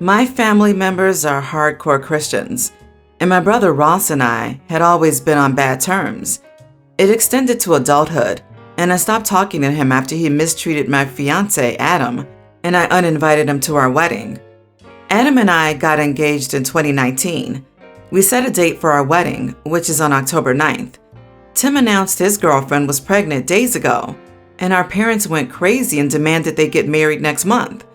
My family members are hardcore Christians, and my brother Ross and I had always been on bad terms. It extended to adulthood, and I stopped talking to him after he mistreated my fiancé, Adam, and I uninvited him to our wedding. Adam and I got engaged in 2019. We set a date for our wedding, which is on October 9th. Tim announced his girlfriend was pregnant days ago, and our parents went crazy and demanded they get married next month.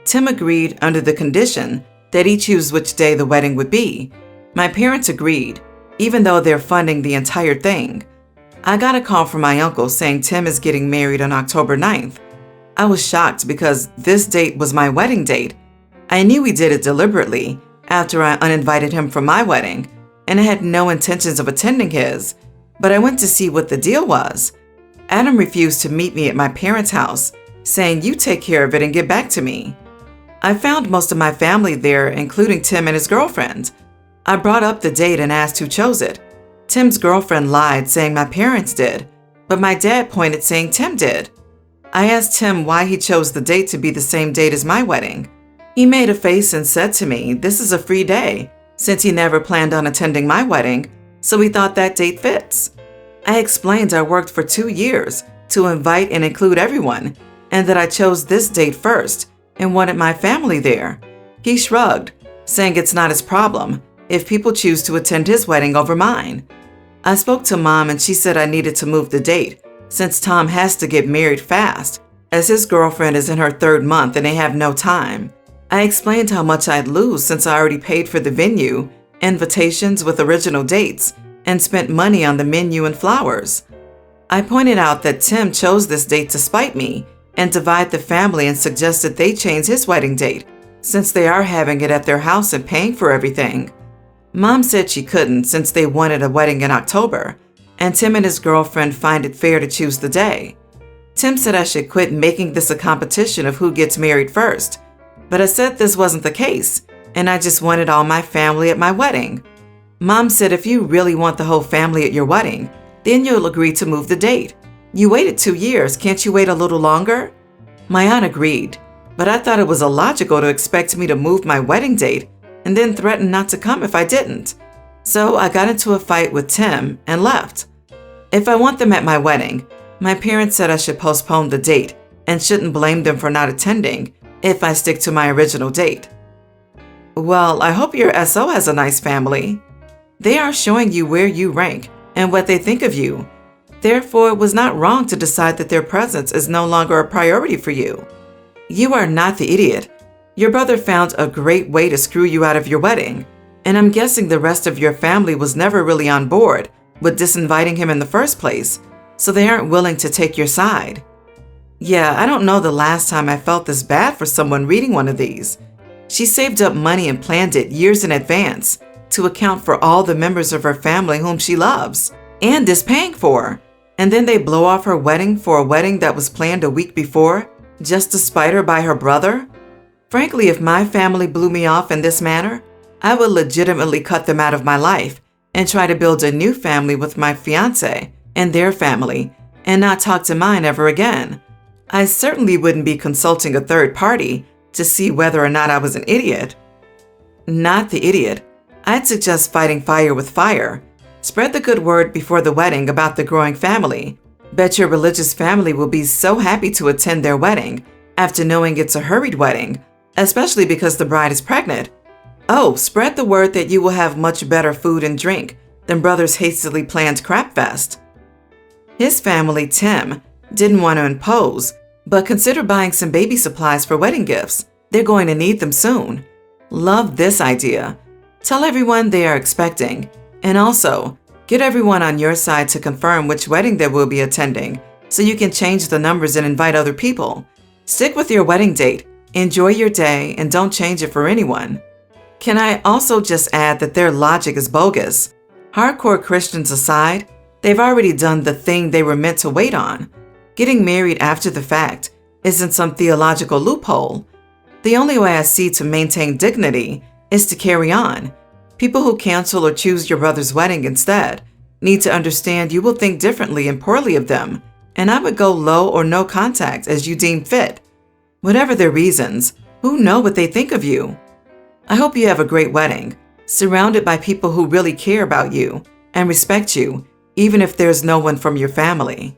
Tim agreed under the condition that he choose which day the wedding would be. My parents agreed, even though they're funding the entire thing. I got a call from my uncle saying Tim is getting married on October 9th. I was shocked because this date was my wedding date. I knew he did it deliberately after I uninvited him from my wedding, and I had no intentions of attending his, but I went to see what the deal was. Adam refused to meet me at my parents' house, saying, "You take care of it and get back to me." I found most of my family there, including Tim and his girlfriend. I brought up the date and asked who chose it. Tim's girlfriend lied, saying my parents did, but my dad pointed saying Tim did. I asked Tim why he chose the date to be the same date as my wedding. He made a face and said to me, "This is a free day," since he never planned on attending my wedding, so he thought that date fits. I explained I worked for 2 years to invite and include everyone, and that I chose this date first and wanted my family there. He shrugged, saying it's not his problem if people choose to attend his wedding over mine. I spoke to Mom and she said I needed to move the date since Tom has to get married fast, as his girlfriend is in her 3rd month and they have no time. I explained how much I'd lose since I already paid for the venue, invitations with original dates, and spent money on the menu and flowers. I pointed out that Tim chose this date to spite me and divide the family and suggested they change his wedding date since they are having it at their house and paying for everything. Mom said she couldn't since they wanted a wedding in October, and Tim and his girlfriend find it fair to choose the day. Tim said I should quit making this a competition of who gets married first, but I said this wasn't the case, and I just wanted all my family at my wedding. Mom said if you really want the whole family at your wedding, then you'll agree to move the date. You waited 2 years, can't you wait a little longer? My aunt agreed, but I thought it was illogical to expect me to move my wedding date and then threaten not to come if I didn't. So I got into a fight with Tim and left. If I want them at my wedding, my parents said I should postpone the date and shouldn't blame them for not attending if I stick to my original date. Well, I hope your SO has a nice family. They are showing you where you rank and what they think of you. Therefore, it was not wrong to decide that their presence is no longer a priority for you. You are not the idiot. Your brother found a great way to screw you out of your wedding, and I'm guessing the rest of your family was never really on board with disinviting him in the first place, so they aren't willing to take your side. Yeah, I don't know the last time I felt this bad for someone reading one of these. She saved up money and planned it years in advance to account for all the members of her family whom she loves and is paying for. And then they blow off her wedding for a wedding that was planned a week before just to spite her by her brother? Frankly, if my family blew me off in this manner, I would legitimately cut them out of my life and try to build a new family with my fiancé and their family and not talk to mine ever again. I certainly wouldn't be consulting a third party to see whether or not I was an idiot. Not the idiot. I'd suggest fighting fire with fire. Spread the good word before the wedding about the growing family. Bet your religious family will be so happy to attend their wedding after knowing it's a hurried wedding, especially because the bride is pregnant. Oh, spread the word that you will have much better food and drink than brother's hastily planned crap fest. His family, Tim, didn't want to impose, but consider buying some baby supplies for wedding gifts. They're going to need them soon. Love this idea. Tell everyone they are expecting, and also get everyone on your side to confirm which wedding they will be attending so you can change the numbers and invite other people. Stick with your wedding date, enjoy your day, and don't change it for anyone. Can I also just add that their logic is bogus? Hardcore Christians aside, they've already done the thing they were meant to wait on. Getting married after the fact isn't some theological loophole. The only way I see to maintain dignity is to carry on. People who cancel or choose your brother's wedding instead need to understand you will think differently and poorly of them, and I would go low or no contact as you deem fit. Whatever their reasons, who know what they think of you? I hope you have a great wedding, surrounded by people who really care about you and respect you, even if there's no one from your family.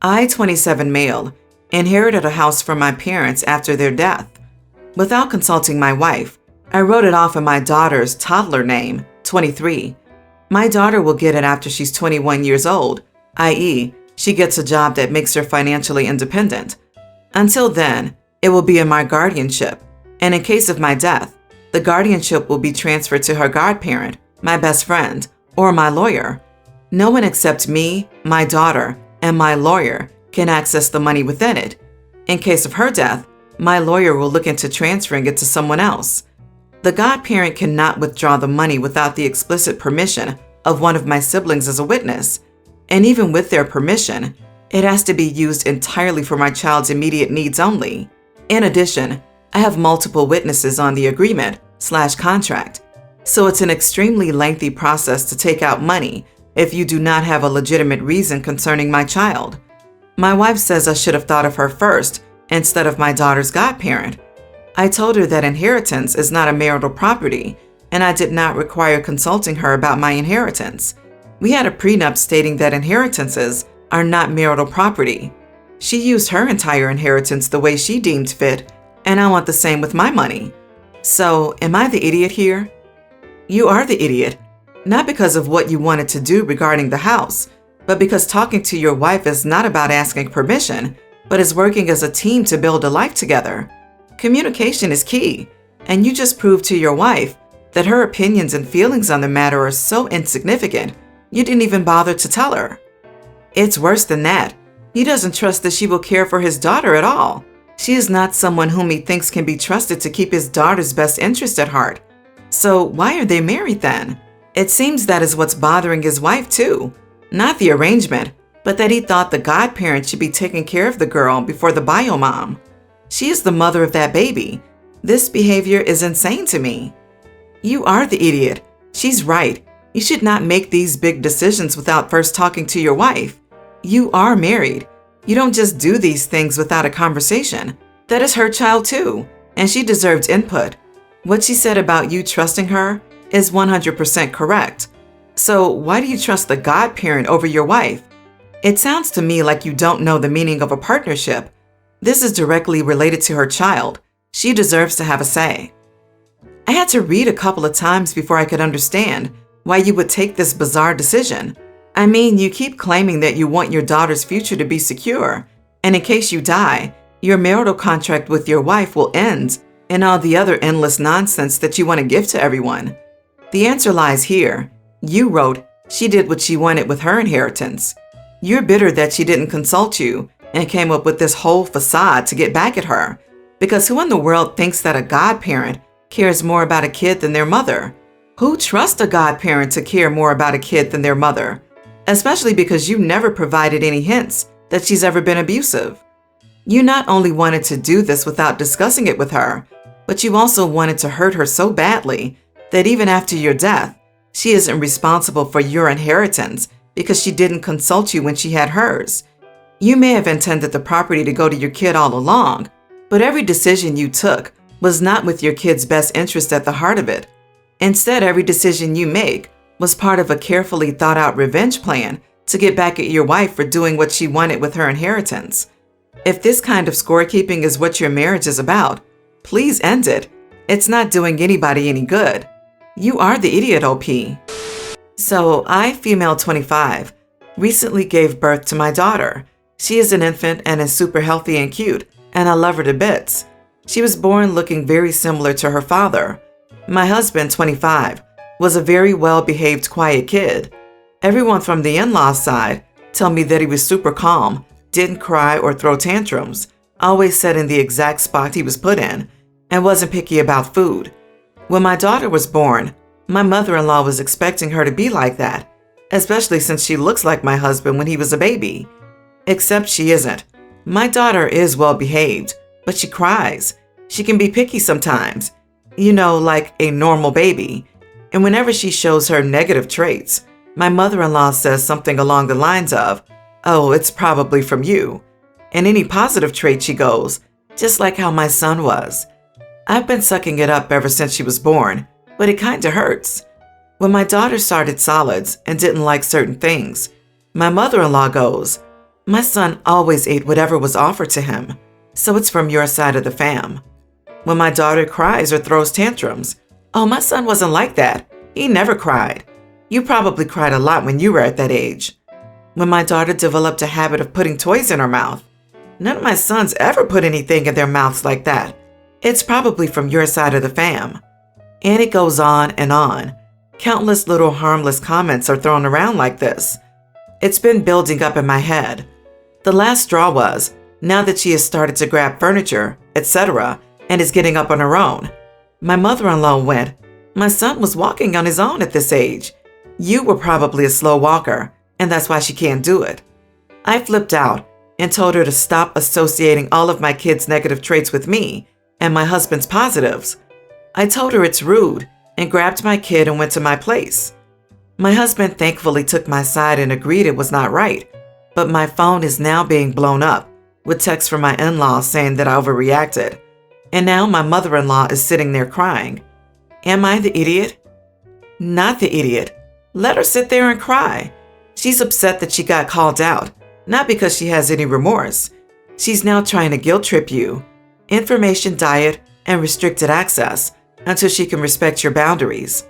I, 27 male, inherited a house from my parents after their death. Without consulting my wife, I wrote it off in my daughter's toddler name, 23. My daughter will get it after she's 21 years old, i.e., she gets a job that makes her financially independent. Until then, it will be in my guardianship, and in case of my death, the guardianship will be transferred to her godparent, my best friend, or my lawyer. No one except me, my daughter, and my lawyer can access the money within it. In case of her death, my lawyer will look into transferring it to someone else. The godparent cannot withdraw the money without the explicit permission of one of my siblings as a witness, and even with their permission, it has to be used entirely for my child's immediate needs only. In addition, I have multiple witnesses on the agreement/contract, so it's an extremely lengthy process to take out money if you do not have a legitimate reason concerning my child. My wife says I should have thought of her first instead of my daughter's godparent. I told her that inheritance is not a marital property, and I did not require consulting her about my inheritance. We had a prenup stating that inheritances are not marital property. She used her entire inheritance the way she deemed fit, and I want the same with my money. So, am I the idiot here? You are the idiot, not because of what you wanted to do regarding the house, but because talking to your wife is not about asking permission, but is working as a team to build a life together. Communication is key, and you just proved to your wife that her opinions and feelings on the matter are so insignificant, you didn't even bother to tell her. It's worse than that. He doesn't trust that she will care for his daughter at all. She is not someone whom he thinks can be trusted to keep his daughter's best interest at heart. So why are they married then? It seems that is what's bothering his wife too. Not the arrangement, but that he thought the godparent should be taking care of the girl before the bio mom. She is the mother of that baby. This behavior is insane to me. You are the idiot. She's right. You should not make these big decisions without first talking to your wife. You are married. You don't just do these things without a conversation. That is her child too, and she deserves input. What she said about you trusting her is 100% correct. So why do you trust the godparent over your wife? It sounds to me like you don't know the meaning of a partnership. This is directly related to her child. She deserves to have a say. I had to read a couple of times before I could understand why you would take this bizarre decision. I mean, you keep claiming that you want your daughter's future to be secure, and in case you die, your marital contract with your wife will end, and all the other endless nonsense that you want to give to everyone. The answer lies here. You wrote she did what she wanted with her inheritance. You're bitter that she didn't consult you and came up with this whole facade to get back at her, because who in the world thinks that a godparent cares more about a kid than their mother? Who trusts a godparent to care more about a kid than their mother? Especially because you never provided any hints that she's ever been abusive. You not only wanted to do this without discussing it with her, but you also wanted to hurt her so badly that even after your death, she isn't responsible for your inheritance because she didn't consult you when she had hers. You may have intended the property to go to your kid all along, but every decision you took was not with your kid's best interest at the heart of it. Instead, every decision you make was part of a carefully thought out revenge plan to get back at your wife for doing what she wanted with her inheritance. If this kind of scorekeeping is what your marriage is about, please end it. It's not doing anybody any good. You are the idiot, OP. So I, female 25, recently gave birth to my daughter. She is an infant and is super healthy and cute, and I love her to bits. She was born looking very similar to her father. My husband, 25, was a very well-behaved, quiet kid. Everyone from the in-laws side tell me that he was super calm, didn't cry or throw tantrums, always sat in the exact spot he was put in, and wasn't picky about food. When my daughter was born, my mother-in-law was expecting her to be like that, especially since she looks like my husband when he was a baby. Except she isn't. My daughter is well-behaved, but she cries. She can be picky sometimes, like a normal baby. And whenever she shows her negative traits, my mother-in-law says something along the lines of, "Oh, it's probably from you." And any positive trait she goes, "Just like how my son was." I've been sucking it up ever since she was born, but it kinda hurts. When my daughter started solids and didn't like certain things, my mother-in-law goes, "My son always ate whatever was offered to him, so it's from your side of the fam." When my daughter cries or throws tantrums, "Oh, my son wasn't like that. He never cried. You probably cried a lot when you were at that age." When my daughter developed a habit of putting toys in her mouth, "None of my sons ever put anything in their mouths like that. It's probably from your side of the fam." And it goes on and on. Countless little harmless comments are thrown around like this. It's been building up in my head. The last straw was, now that she has started to grab furniture, etc., and is getting up on her own, my mother-in-law went, "My son was walking on his own at this age. You were probably a slow walker, and that's why she can't do it." I flipped out and told her to stop associating all of my kids' negative traits with me and my husband's positives. I told her it's rude and grabbed my kid and went to my place. My husband thankfully took my side and agreed it was not right, but my phone is now being blown up with texts from my in-laws saying that I overreacted. And now my mother-in-law is sitting there crying. Am I the idiot? Not the idiot. Let her sit there and cry. She's upset that she got called out, not because she has any remorse. She's now trying to guilt trip you. Information diet and restricted access until she can respect your boundaries.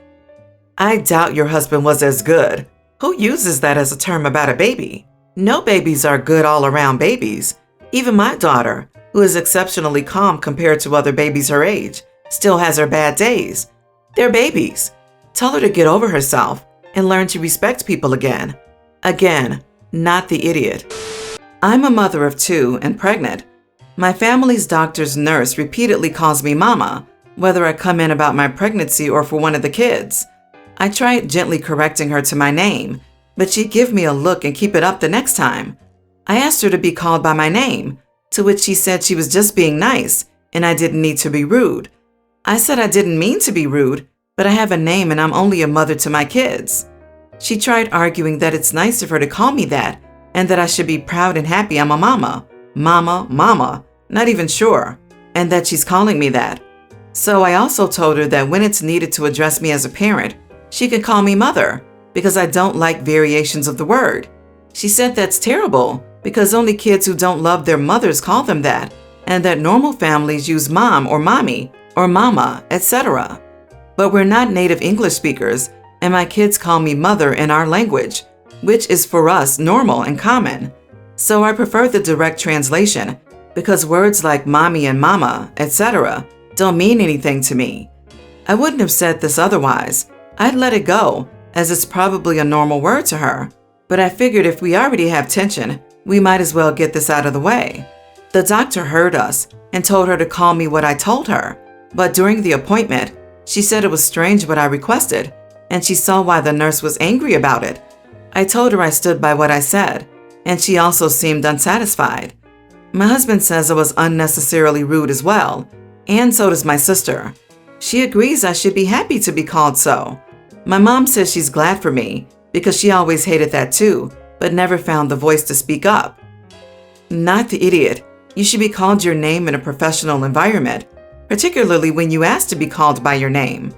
I doubt your husband was as good. Who uses that as a term about a baby? No babies are good all-around babies. Even my daughter, who is exceptionally calm compared to other babies her age, still has her bad days. They're babies. Tell her to get over herself and learn to respect people again. Again, not the idiot. I'm a mother of 2 and pregnant. My family's doctor's nurse repeatedly calls me mama, whether I come in about my pregnancy or for one of the kids. I tried gently correcting her to my name, but she'd give me a look and keep it up the next time. I asked her to be called by my name, to which she said she was just being nice and I didn't need to be rude. I said I didn't mean to be rude, but I have a name and I'm only a mother to my kids. She tried arguing that it's nice of her to call me that and that I should be proud and happy I'm a mama. Mama, not even sure, and that she's calling me that. So I also told her that when it's needed to address me as a parent, she can call me mother because I don't like variations of the word. She said that's terrible because only kids who don't love their mothers call them that, and that normal families use mom or mommy or mama, etc. But we're not native English speakers, and my kids call me mother in our language, which is for us normal and common. So I prefer the direct translation because words like mommy and mama, etc. don't mean anything to me. I wouldn't have said this otherwise. I'd let it go, as it's probably a normal word to her. But I figured if we already have tension, we might as well get this out of the way. The doctor heard us and told her to call me what I told her. But during the appointment, she said it was strange what I requested, and she saw why the nurse was angry about it. I told her I stood by what I said, and she also seemed unsatisfied. My husband says I was unnecessarily rude as well, and so does my sister. She agrees I should be happy to be called so. My mom says she's glad for me because she always hated that too, but never found the voice to speak up. Not the idiot. You should be called your name in a professional environment, particularly when you ask to be called by your name.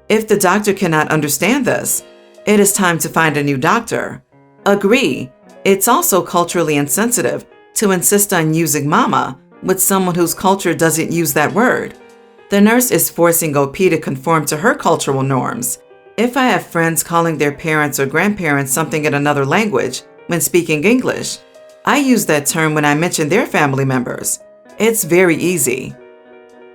If the doctor cannot understand this, it is time to find a new doctor. Agree. It's also culturally insensitive to insist on using mama with someone whose culture doesn't use that word. The nurse is forcing OP to conform to her cultural norms. If I have friends calling their parents or grandparents something in another language when speaking English, I use that term when I mention their family members. It's very easy.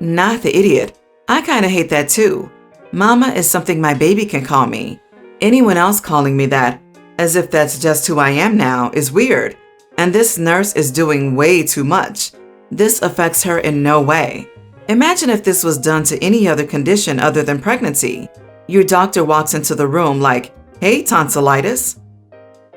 Not the idiot. I kind of hate that too. Mama is something my baby can call me. Anyone else calling me that, as if that's just who I am now, is weird. And this nurse is doing way too much. This affects her in no way. Imagine if this was done to any other condition other than pregnancy. Your doctor walks into the room like, "Hey, tonsillitis."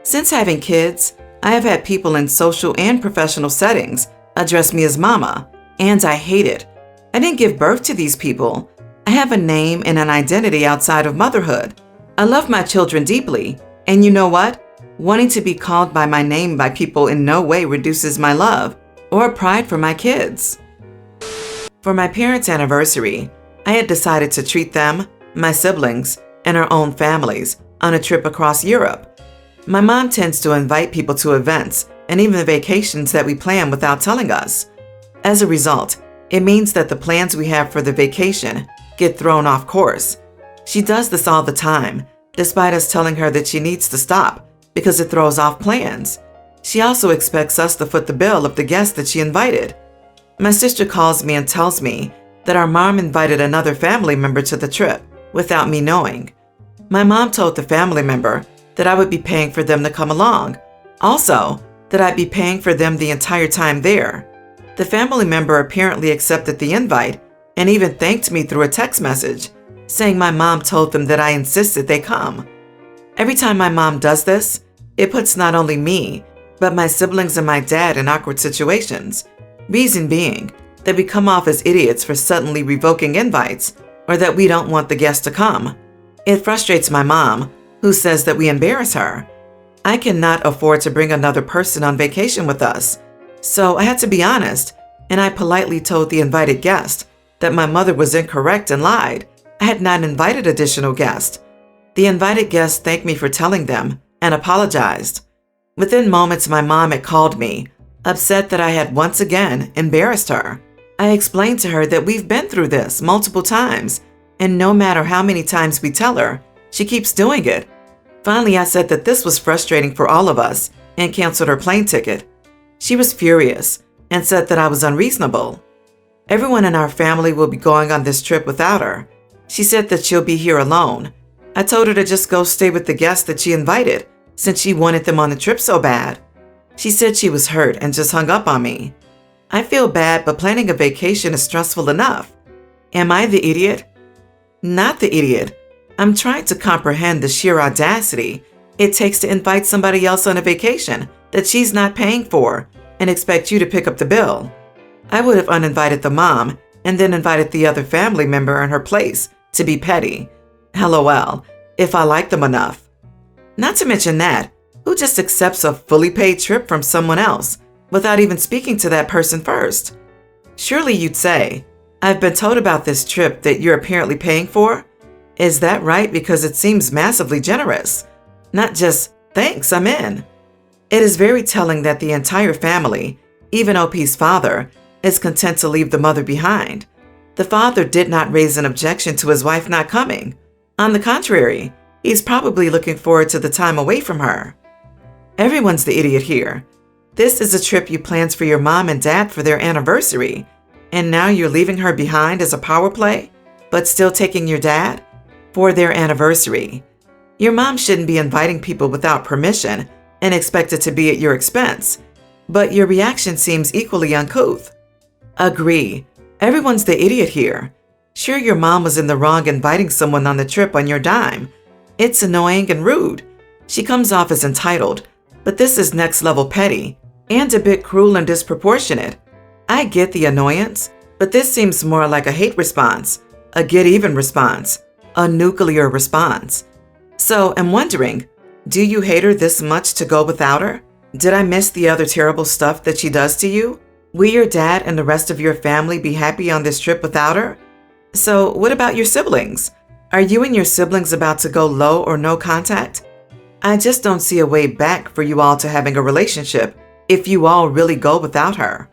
Since having kids, I have had people in social and professional settings address me as mama, and I hate it. I didn't give birth to these people. I have a name and an identity outside of motherhood. I love my children deeply, and you know what? Wanting to be called by my name by people in no way reduces my love or pride for my kids. For my parents' anniversary, I had decided to treat them, my siblings, and our own families on a trip across Europe. My mom tends to invite people to events and even vacations that we plan without telling us. As a result, it means that the plans we have for the vacation get thrown off course. She does this all the time, despite us telling her that she needs to stop because it throws off plans. She also expects us to foot the bill of the guests that she invited. My sister calls me and tells me that our mom invited another family member to the trip without me knowing. My mom told the family member that I would be paying for them to come along. Also, that I'd be paying for them the entire time there. The family member apparently accepted the invite and even thanked me through a text message, saying my mom told them that I insisted they come. Every time my mom does this, it puts not only me, but my siblings and my dad in awkward situations. Reason being that we come off as idiots for suddenly revoking invites or that we don't want the guests to come. It frustrates my mom, who says that we embarrass her. I cannot afford to bring another person on vacation with us, so I had to be honest, and I politely told the invited guest that my mother was incorrect and lied. I had not invited additional guests. The invited guest thanked me for telling them and apologized. Within moments, my mom had called me, upset that I had once again embarrassed her. I explained to her that we've been through this multiple times, and no matter how many times we tell her, she keeps doing it. Finally, I said that this was frustrating for all of us and canceled her plane ticket. She was furious and said that I was unreasonable. Everyone in our family will be going on this trip without her. She said that she'll be here alone. I told her to just go stay with the guests that she invited since she wanted them on the trip so bad. She said she was hurt and just hung up on me. I feel bad, but planning a vacation is stressful enough. Am I the idiot? Not the idiot. I'm trying to comprehend the sheer audacity it takes to invite somebody else on a vacation that she's not paying for and expect you to pick up the bill. I would have uninvited the mom and then invited the other family member in her place to be petty. LOL, if I like them enough. Not to mention that, who just accepts a fully paid trip from someone else without even speaking to that person first? Surely you'd say, I've been told about this trip that you're apparently paying for. Is that right? Because it seems massively generous. Not just, thanks, I'm in. It is very telling that the entire family, even OP's father, is content to leave the mother behind. The father did not raise an objection to his wife not coming. On the contrary, he's probably looking forward to the time away from her. Everyone's the idiot here. This is a trip you planned for your mom and dad for their anniversary, and now you're leaving her behind as a power play, but still taking your dad for their anniversary. Your mom shouldn't be inviting people without permission and expect it to be at your expense, but your reaction seems equally uncouth. Agree. Everyone's the idiot here. Sure, your mom was in the wrong inviting someone on the trip on your dime. It's annoying and rude. She comes off as entitled, but this is next level petty and a bit cruel and disproportionate. I get the annoyance, but this seems more like a hate response, a get even response, a nuclear response. So I'm wondering, do you hate her this much to go without her? Did I miss the other terrible stuff that she does to you? Will your dad and the rest of your family be happy on this trip without her? So what about your siblings? Are you and your siblings about to go low or no contact? I just don't see a way back for you all to having a relationship if you all really go without her.